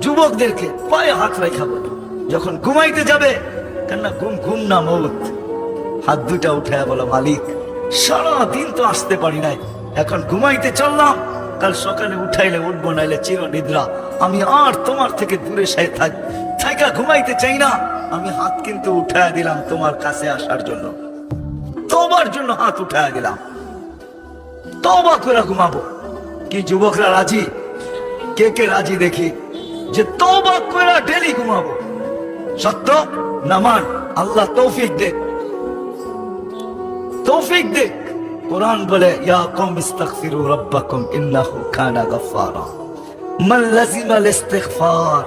যুবকদেরকে পায়ে হাত রেখা বলো, যখন ঘুমাইতে যাবে, কেননা ঘুম ঘুম না মৌত, হাত দুটা উঠায় বলো, মালিক সারাদিন তো আসতে পারি নাই, এখন ঘুমাইতে চললাম, কাল সকালে উঠাইলে উঠবো, নাইলে চির নিদ্রা, আমি আর তোমার থেকে দূরে থাকা ঘুমাইতে চাই না, আমি হাত কিন্তু উঠায় দিলাম তোমার কাছে আসার জন্য, তোমার জন্য হাত উঠায় দিলাম, তওবা করে ঘুমাবো। কি যুবকরা রাজি? কে কে রাজি দেখি যে তওবা করে ডেলি ঘুমাবো? সত্য নামান, আল্লাহ তৌফিক দে, তৌফিক দে। কোরআন বলে, ইয়া কওম ইস্তাগফিরু রাব্বাকুম ইন্নাহু কানা গাফফারা, মান লাযিমাল ইস্তিগফার।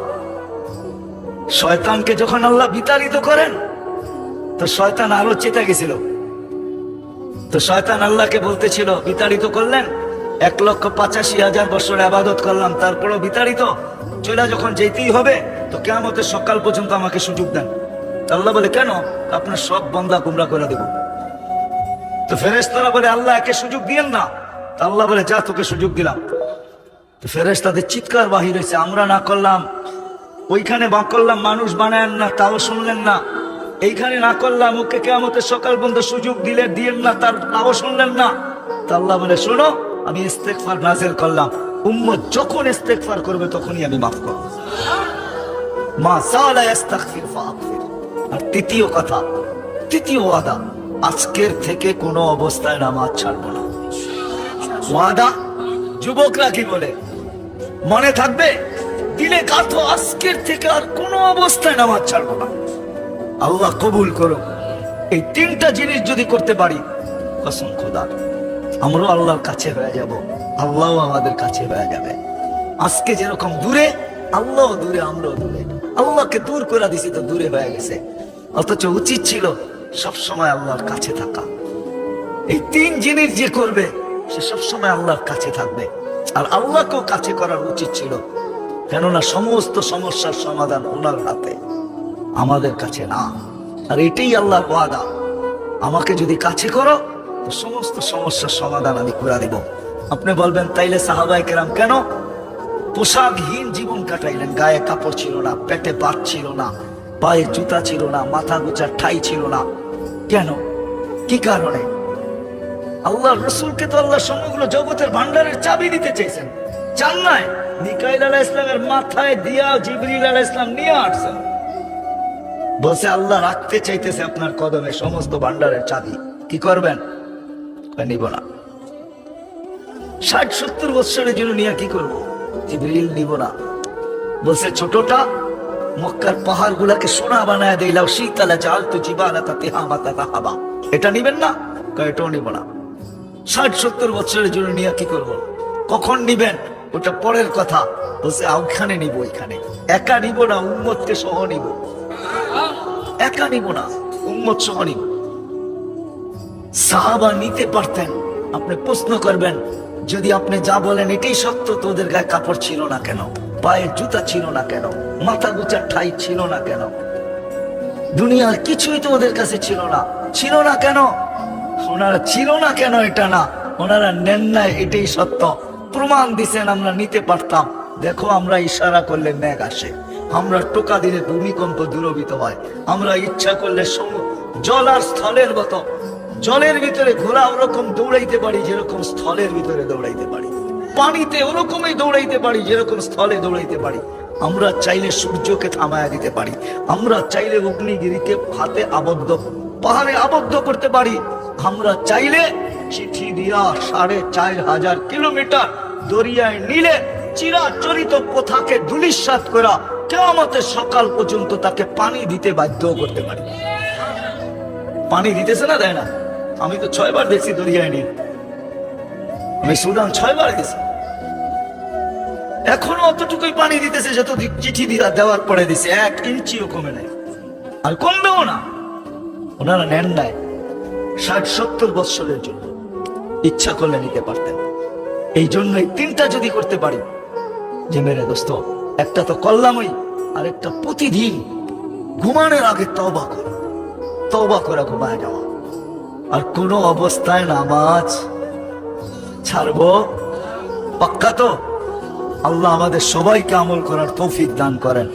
শয়তানকে যখন আল্লাহ বিতাড়িত করেন, তো শয়তান আরো চেতে গেছিল, তো শয়তান আল্লাহকে বলতেছিল, বিতাড়িত করলেন, 1,85,000 বছর ইবাদত করলাম, তারপরও বিতাড়িত, চলে যখন যেতেই হবে, তো কিয়ামতের সকাল পর্যন্ত আমাকে সুযোগ দেন। আল্লাহ বলে, কেন? আপনার সব বান্দা গুমরা করে দেব। তো ফেরেশতারা বলে, আল্লাহ একে সুযোগ দিয়েন না। তো আল্লাহ বলে, যা তোকে সুযোগ দিলাম। তো ফেরেশতাদের চিৎকার বাহির হয়েছে, আমরা না করলাম, ওইখানে বা করলাম, মানুষ বানায়েন না, তাও শুনলেন না, এইখানে না করলাম, ওকে কিয়ামতের সকাল পর্যন্ত সুযোগ দিলেন না, তাও শুনলেন না। তো আল্লাহ বলে, শোনো, আমি ইস্তেগফার নাযিল করলাম, উম্মত যখন ইস্তেগফার করবে তখনই আমি মাফ করব। মা সালা ইস্তাগফির ফাগফির। আর তৃতীয় কথা, তৃতীয় ওয়াদা, আজকের থেকে কোনো অবস্থায় নামাজ ছাড়বো না। ওয়াদা। যুবকরা কি বলে? মনে থাকবে, দিলে গাঁথো, আজকের থেকে আর কোনো অবস্থায় নামাজ ছাড়বো না। আল্লাহ কবুল করো। এই তিনটা জিনিস যদি করতে পারি, কসম খোদার, আমরাও আল্লাহর কাছে হয়ে যাব, আল্লাহও আমাদের কাছে হয়ে যাবে। আজকে যেরকম দূরে, আল্লাহও দূরে, আমরাও দূরে। আল্লাহকে দূর করে দিছি তো দূরে হয়ে গেছে, অথচ উচিত ছিল সব সময় আল্লাহর কাছে থাকা। এই তিন জিনিস যে করবে, সে সব সময় আল্লাহর কাছে থাকবে, আর আল্লাহকেও কাছে করার উচিত ছিল, কেননা সমস্ত সমস্যার সমাধান ওনার হাতে, আমাদের কাছে না। আর এটাই আল্লাহর ওয়াদা, আমাকে যদি কাছে করো, তো সমস্ত সমস্যার সমাধান আমি করে দেব। আপনি বলবেন, তাইলে সাহাবায়ে কেরাম কেন পোশাকহীন জীবন কাটাইলেন? গায়ে কাপড় ছিল না, পেটে ভাত ছিল না, পায়ে জুতা ছিল না, মাথা গোছার ঠাই ছিল না, কেন? কি কারণে? আল্লাহ রসুলকে তো আল্লাহ সমগ্র জগতের ভান্ডারের চাবি দিতে চেয়েছেন, চান নাই? মিকাইল আলাইহিস সালামের মাথায় দিয়া জিবরিল আলাইহিস সালাম নিয়ে আসছেন, বলছে আল্লাহ রাখতে চাইতেছে আপনার কদমে সমস্ত ভান্ডারের চাবি, কি করবেন? নিব না। 60-70 বছরের জন্য নিয়ে কি করবো? জিবরিল নিব না। বলছে, ছোটটা মক্কার পাহাড় গুলাকে সোনা বানায় দিলাও, শীতালা জাল তো জিবালাতা তিহামাতা তাহাবা, এটা নিবেন না? এটাও নিব না। 60-70 বছরের জন্য নিয়ে কি করব? কখন নিবেন ওটা পরের কথা। বলছে, ওইখানে নিব, ওইখানে একা নিব না, উম্মতকে সহ নিব। একা নিব না, উম্মত সহ নিব। সাহাবা নিতে পারতেন। আপনি প্রশ্ন করবেন, যদি আপনি যা বলেন এটাই সত্য, তো ওদের গায়ে কাপড় ছিল না কেন? পায়ে জুতা ছিল না কেন? মাথা গোছার ঠাই ছিল না কেন? দুনিয়ার কিছুই তো ওদের কাছে ছিল না, ছিল না কেন? ওনারা ছিল না কেন এটা না, ওনারা নেন নাই, এটাই সত্য। প্রমাণ দিছেন, আমরা নিতে পারতাম। দেখো, আমরা ইশারা করলে মেঘ আসে, আমরা টোকা দিলে ভূমিকম্প দূরভূত হয়, আমরা ইচ্ছা করলে জল আর স্থলের মতো, জলের ভিতরে ঘোড়া ওরকম দৌড়াইতে পারি যেরকম স্থলের ভিতরে দৌড়াইতে পারি, পানিতে ওরকমই দৌড়াইতে পারি যেরকম স্থলে দৌড়াইতে পারি। আমরা চাইলে সূর্যকে থামায়া দিতে পারি, আমরা চাইলে অগ্নিগিরিকে হাতে আবদ্ধ, পাহাড়ে আবদ্ধ করতে পারি, আমরা চাইলে চিঠি দিয়া 4,500 কিলোমিটার দরিয়ায় নিলে চিরাচরিত প্রথাকে ধূলিসাৎ করা কিয়ামতের সকাল পর্যন্ত তাকে পানি দিতে বাধ্য করতে পারি। পানি দিতেছে না, দেয় না? আমি তো 6 বার দেখছি দরিয়ায় নিয়ে, আমি সুদান 6 বার গেছি, এখনো অতটুকুই পানি দিতেছে যত চিঠি দেওয়ার পরে দিছে, 1 ইঞ্চিও কমে নাই, আর কমবেও না। ওনারা নেন নাই 60-70 বৎসরের জন্য, ইচ্ছা করলে নিতে পারতেন। এই জন্য এই তিনটা যদি করতে পারি, যে মেরে দোস্ত, একটা তো করলামই, আর একটা প্রতিদিন ঘুমানোর আগে তওবা করো, তওবা করে ঘুমায় যাওয়া। আর কোনো অবস্থায় নামাজ ছাড়বো? পাক্কা তো? আল্লাহ আমাদের সবাইকে আমল করার তৌফিক দান করেন।